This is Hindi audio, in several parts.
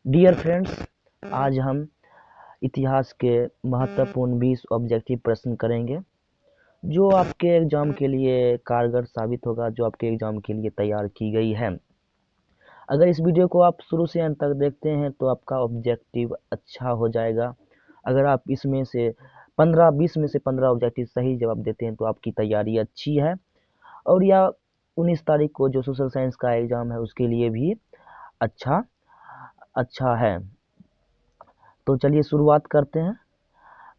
डियर फ्रेंड्स, आज हम इतिहास के महत्वपूर्ण 20 ऑब्जेक्टिव प्रश्न करेंगे जो आपके एग्जाम के लिए कारगर साबित होगा, जो आपके एग्जाम के लिए तैयार की गई है। अगर इस वीडियो को आप शुरू से अंत तक देखते हैं तो आपका ऑब्जेक्टिव अच्छा हो जाएगा। अगर आप इसमें से 20 में से 15 ऑब्जेक्टिव सही जवाब देते हैं तो आपकी तैयारी अच्छी है, और या 19 तारीख को जो सोशल साइंस का एग्जाम है उसके लिए भी अच्छा अच्छा है। तो चलिए शुरुआत करते हैं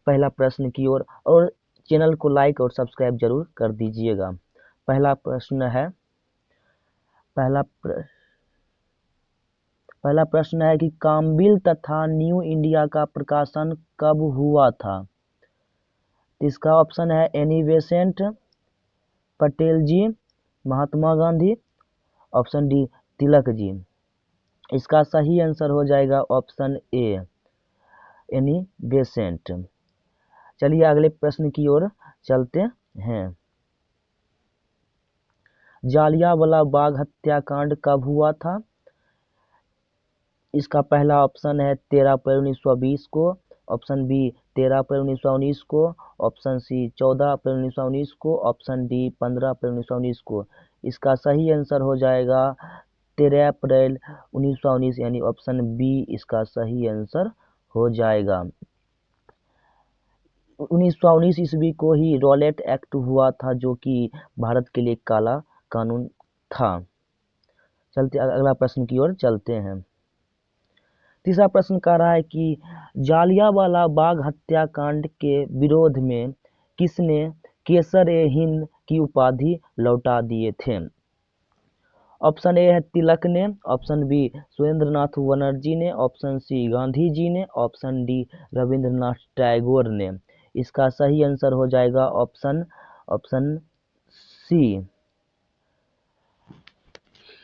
पहला प्रश्न की ओर, और चैनल को लाइक और सब्सक्राइब जरूर कर दीजिएगा। पहला प्रश्न है पहला प्र, पहला प्रश्न है कि कामबिल तथा न्यू इंडिया का प्रकाशन कब हुआ था। इसका ऑप्शन है एनी बेसेंट पटेल जी, महात्मा गांधी, ऑप्शन डी तिलक जी। इसका सही आंसर हो जाएगा ऑप्शन ए एनी बेसेंट। चलिए अगले प्रश्न की ओर चलते हैं। जालियांवाला बाग हत्याकांड कब हुआ था। इसका पहला ऑप्शन है 13 अप्रैल 1920 को, ऑप्शन बी 13 अप्रैल 1919 को, ऑप्शन सी 14 अप्रैल 1919 को, ऑप्शन डी 15 अप्रैल 1919 को। इसका सही आंसर हो जाएगा 13 अप्रैल 1919, यानी ऑप्शन बी इसका सही आंसर हो जाएगा। 1919 ईस्वी को ही रॉलेट एक्ट हुआ था, जो कि भारत के लिए काला कानून था। चलते अगला प्रश्न की ओर चलते हैं। तीसरा प्रश्न कह रहा है कि जालियांवाला बाग हत्याकांड के विरोध में किसने केसर-ए-हिंद की उपाधि लौटा दिए थे। ऑप्शन ए है तिलक ने, ऑप्शन बी सुरेंद्रनाथ बनर्जी ने, ऑप्शन सी गांधी जी ने, ऑप्शन डी रविंद्रनाथ टैगोर ने। इसका सही आंसर हो जाएगा ऑप्शन सी।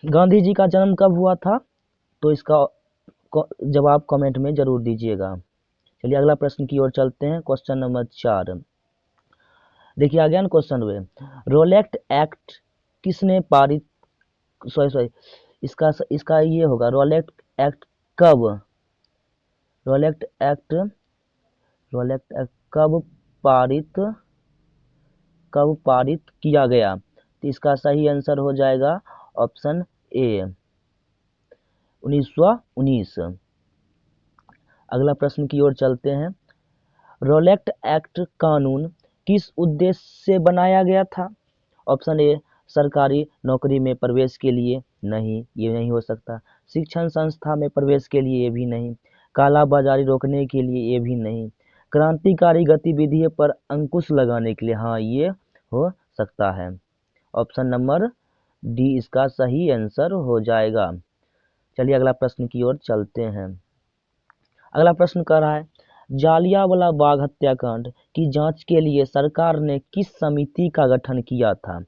गांधी जी का जन्म कब हुआ था, तो इसका जवाब कमेंट में जरूर दीजिएगा। चलिए अगला प्रश्न की ओर चलते हैं। क्वेश्चन नंबर 4 देखिए आ गया ना क्वेश्चन में। रोलेट एक्ट किसने पारित सॉरी इसका इसका ये होगा रोलेट एक्ट कब रोलेट एक्ट रोलेट एक्ट कब पारित किया गया। तो इसका सही आंसर हो जाएगा ऑप्शन ए 1919। अगला प्रश्न की ओर चलते हैं। रोलेट एक्ट कानून किस उद्देश्य से बनाया गया था। ऑप्शन ए सरकारी नौकरी में प्रवेश के लिए, नहीं ये नहीं हो सकता। शिक्षण संस्था में प्रवेश के लिए, ये भी नहीं। काला बाजारी रोकने के लिए, ये भी नहीं। क्रांतिकारी गतिविधियों पर अंकुश लगाने के लिए, हाँ ये हो सकता है। ऑप्शन नंबर डी इसका सही आंसर हो जाएगा। चलिए अगला प्रश्न की ओर चलते हैं। अगला प्रश्न कह रहा है जालियांवाला बाग हत्याकांड की जांच के लिए सरकार ने किस समिति का गठन किया था।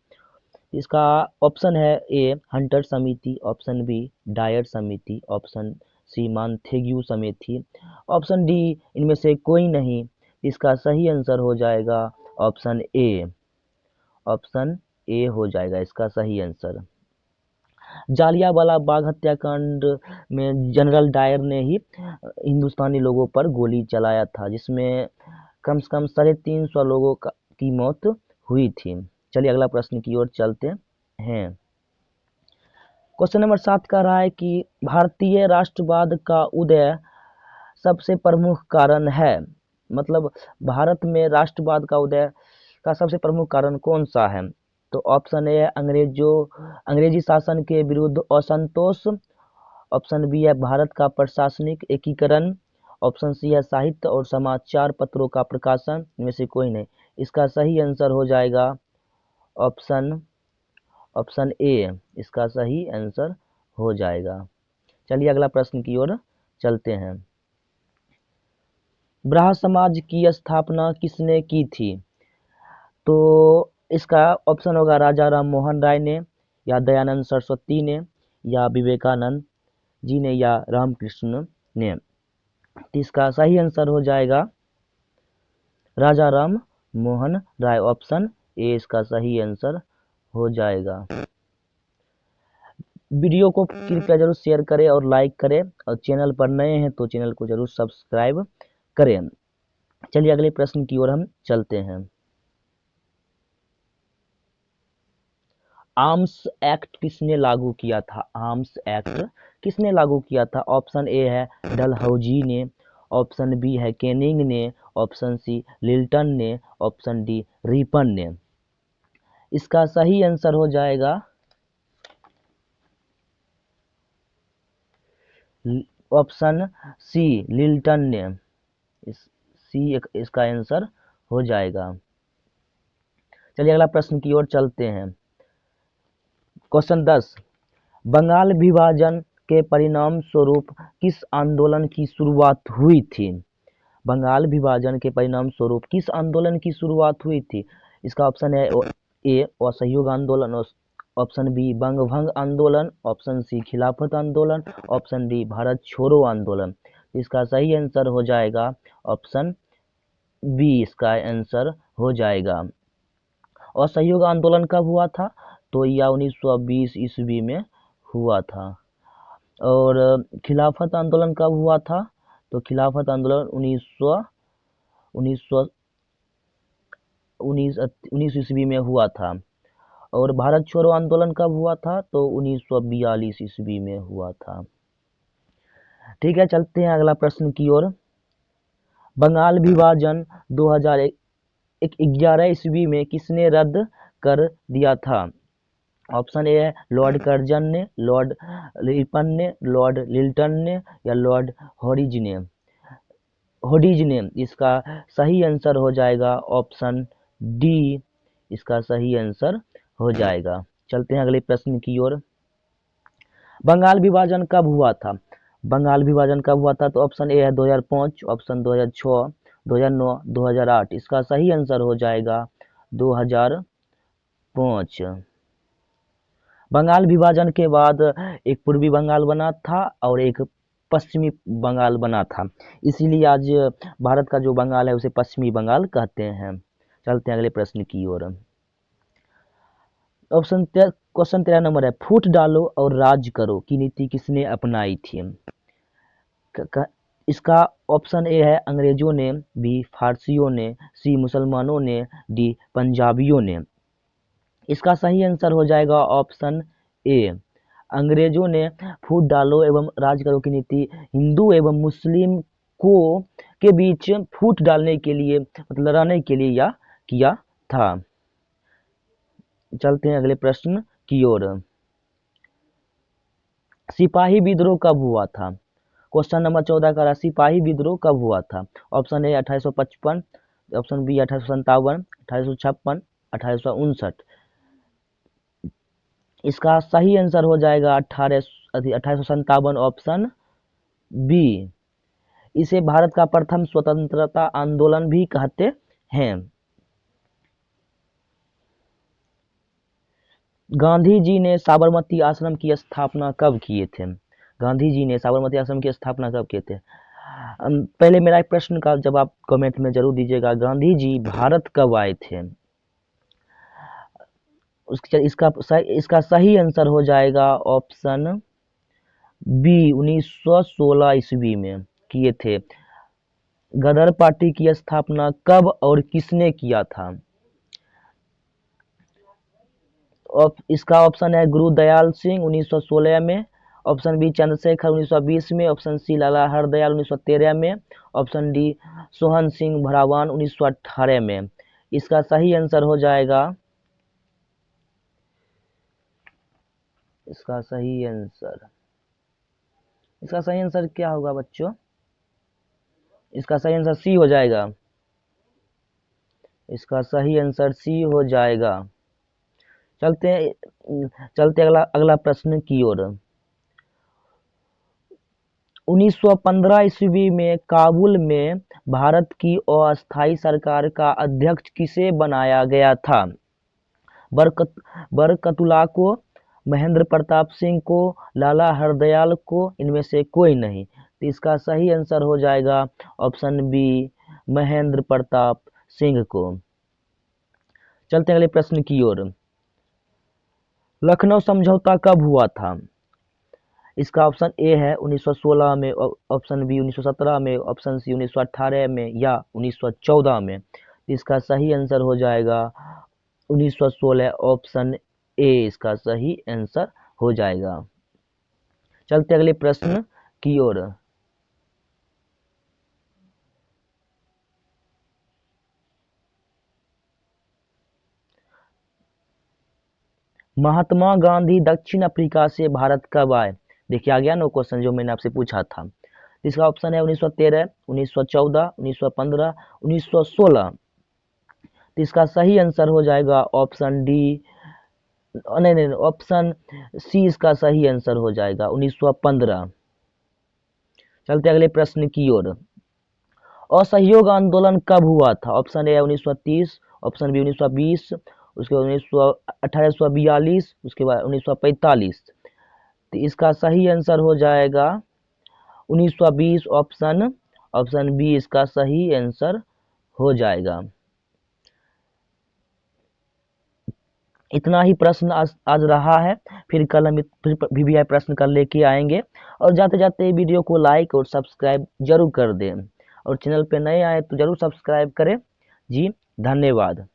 इसका ऑप्शन है ए हंटर समिति, ऑप्शन बी डायर समिति, ऑप्शन सी मांथेग्यू समिति, ऑप्शन डी इनमें से कोई नहीं। इसका सही आंसर हो जाएगा ऑप्शन ए हो जाएगा इसका सही आंसर। जालियांवाला बाग हत्याकांड में जनरल डायर ने ही हिंदुस्तानी लोगों पर गोली चलाया था, जिसमें कम से कम 350 लोगों की मौत हुई थी। चलिए अगला प्रश्न की ओर चलते हैं। क्वेश्चन नंबर 7 कह रहा है कि भारतीय राष्ट्रवाद का उदय सबसे प्रमुख कारण है। मतलब भारत में राष्ट्रवाद का उदय का सबसे प्रमुख कारण कौन सा है। तो ऑप्शन ए अंग्रेजी शासन के विरुद्ध असंतोष, ऑप्शन बी है भारत का प्रशासनिक एकीकरण, ऑप्शन सी है साहित्य और समाचार पत्रों का प्रकाशन, इनमें से कोई नहीं। इसका सही आंसर हो जाएगा ऑप्शन ए इसका सही आंसर हो जाएगा। चलिए अगला प्रश्न की ओर चलते हैं। ब्राह्म समाज की स्थापना किसने की थी। तो इसका ऑप्शन होगा राजा राम मोहन राय ने, या दयानंद सरस्वती ने, या विवेकानंद जी ने, या रामकृष्ण ने। इसका सही आंसर हो जाएगा राजा राम मोहन राय, ऑप्शन ए इसका सही आंसर हो जाएगा। वीडियो को कृपया जरूर शेयर करें और लाइक करें, और चैनल पर नए हैं तो चैनल को जरूर सब्सक्राइब करें। चलिए अगले प्रश्न की ओर हम चलते हैं। आर्म्स एक्ट किसने लागू किया था? आर्म्स एक्ट किसने लागू किया था? ऑप्शन ए है डलहौजी ने, ऑप्शन बी है कैनिंग ने, ऑप्शन सी लिल्टन ने, ऑप्शन डी रिपन ने। इसका सही आंसर हो जाएगा ऑप्शन सी लिल्टन ने। इसका आंसर हो जाएगा। चलिए अगला प्रश्न की ओर चलते हैं। क्वेश्चन 10, बंगाल विभाजन के परिणाम स्वरूप किस आंदोलन की शुरुआत हुई थी? बंगाल विभाजन के परिणाम स्वरूप किस आंदोलन की शुरुआत हुई थी? इसका ऑप्शन है ए असहयोग आंदोलन, ऑप्शन बी बंग भंग आंदोलन, ऑप्शन सी खिलाफत आंदोलन, ऑप्शन डी भारत छोड़ो आंदोलन। इसका सही आंसर हो जाएगा ऑप्शन बी, इसका आंसर हो जाएगा। असहयोग आंदोलन कब हुआ था? तो यह 1920 ईस्वी में हुआ था। और खिलाफत आंदोलन कब हुआ था? तो खिलाफत आंदोलन 1919 ईस्वी में हुआ था। और भारत छोड़ो आंदोलन कब हुआ था? तो 1942 ईस्वी में हुआ था। ठीक है, चलते हैं अगला प्रश्न की ओर। बंगाल विभाजन 2011 ईस्वी में किसने रद्द कर दिया था? ऑप्शन ए है लॉर्ड कर्जन ने, लॉर्ड रिपन ने, लॉर्ड लिल्टन ने, या लॉर्ड होडिज ने। इसका सही आंसर हो जाएगा ऑप्शन डी, इसका सही आंसर हो जाएगा। चलते हैं अगले प्रश्न की ओर। बंगाल विभाजन कब हुआ था? बंगाल विभाजन कब हुआ था? तो ऑप्शन ए है 2005, ऑप्शन 2006, 2009, 2008। इसका सही आंसर हो जाएगा 2005। बंगाल विभाजन के बाद एक पूर्वी बंगाल बना था और एक पश्चिमी बंगाल बना था, इसीलिए आज भारत का जो बंगाल है उसे पश्चिमी बंगाल कहते हैं। चलते हैं अगले प्रश्न की ओर। क्वेश्चन 13 नंबर है, फूट डालो और राज करो की नीति किसने अपनाई थी? इसका ऑप्शन ए है अंग्रेजों ने, बी फारसियों ने, सी मुसलमानों ने, डी पंजाबियों ने। इसका सही आंसर हो जाएगा ऑप्शन ए, अंग्रेजों ने फूट डालो एवं राज करो की नीति हिंदू एवं मुस्लिम को के बीच फूट डालने के लिए, मतलब लड़ाने के लिए यह किया था। चलते हैं अगले प्रश्न की ओर। सिपाही विद्रोह कब हुआ था? क्वेश्चन नंबर 14 का सिपाही विद्रोह कब हुआ था? Option A 1855, option B 1857, 1856, 1859। इसका सही आंसर हो जाएगा 1857, ऑप्शन बी। इसे भारत का प्रथम स्वतंत्रता आंदोलन भी कहते हैं। गांधी जी ने साबरमती आश्रम की स्थापना कब किए थे? गांधी जी ने साबरमती आश्रम की स्थापना कब किए थे? पहले मेरा एक प्रश्न का जवाब कमेंट में जरूर दीजिएगा, गांधी जी भारत कब आए थे? इसका सही आंसर हो जाएगा ऑप्शन बी, 1916 ईस्वी में किए थे। गदर पार्टी की स्थापना कब और किसने किया था? इसका ऑप्शन है गुरुदयाल सिंह 1916 में, ऑप्शन बी चंद्रशेखर 1920 में, ऑप्शन सी लाला हरदयाल 1913 में, ऑप्शन डी सोहन सिंह भरावान 1918 में। इसका सही आंसर हो जाएगा, इसका सही आंसर क्या होगा बच्चों? इसका सही आंसर सी हो जाएगा। इसका सही आंसर सी हो जाएगा। चलते अगला प्रश्न की ओर। 1915 ईस्वी में काबुल में भारत की अस्थायी सरकार का अध्यक्ष किसे बनाया गया था? बरकतुल्ला को, महेंद्र प्रताप सिंह को, लाला हरदयाल को, इनमें से कोई नहीं। तो इसका सही आंसर हो जाएगा ऑप्शन बी, महेंद्र प्रताप सिंह को। चलते हैं अगले प्रश्न की ओर। लखनऊ समझौता कब हुआ था? इसका ऑप्शन ए है 1916 में, ऑप्शन बी 1917 में, ऑप्शन सी 1918 में या 1914 में। इसका सही आंसर हो जाएगा 1916, ऑप्शन ए इसका सही आंसर हो जाएगा। चलते अगले प्रश्न की ओर। महात्मा गांधी दक्षिण अफ्रीका से भारत कब आए? देखिए आ गया ना क्वेश्चन जो मैंने आपसे पूछा था। इसका ऑप्शन है 1913, 1914, 1915, 1916। तो इसका सही आंसर हो जाएगा ऑप्शन डी, नहीं नहीं, ऑप्शन सी इसका सही आंसर हो जाएगा 1915। चलते अगले प्रश्न की ओर। असहयोग आंदोलन कब हुआ था? ऑप्शन ए 1930, ऑप्शन बी 1920, उसके बाद 1842, उसके बाद 1945। तो इसका सही आंसर हो जाएगा 1920, ऑप्शन ऑप्शन बी इसका सही आंसर हो जाएगा। इतना ही प्रश्न आज रहा है, फिर कल हम फिर VVI प्रश्न कल लेके आएंगे। और जाते जाते वीडियो को लाइक और सब्सक्राइब जरूर कर दें, और चैनल पे नए आए तो जरूर सब्सक्राइब करें। जी धन्यवाद।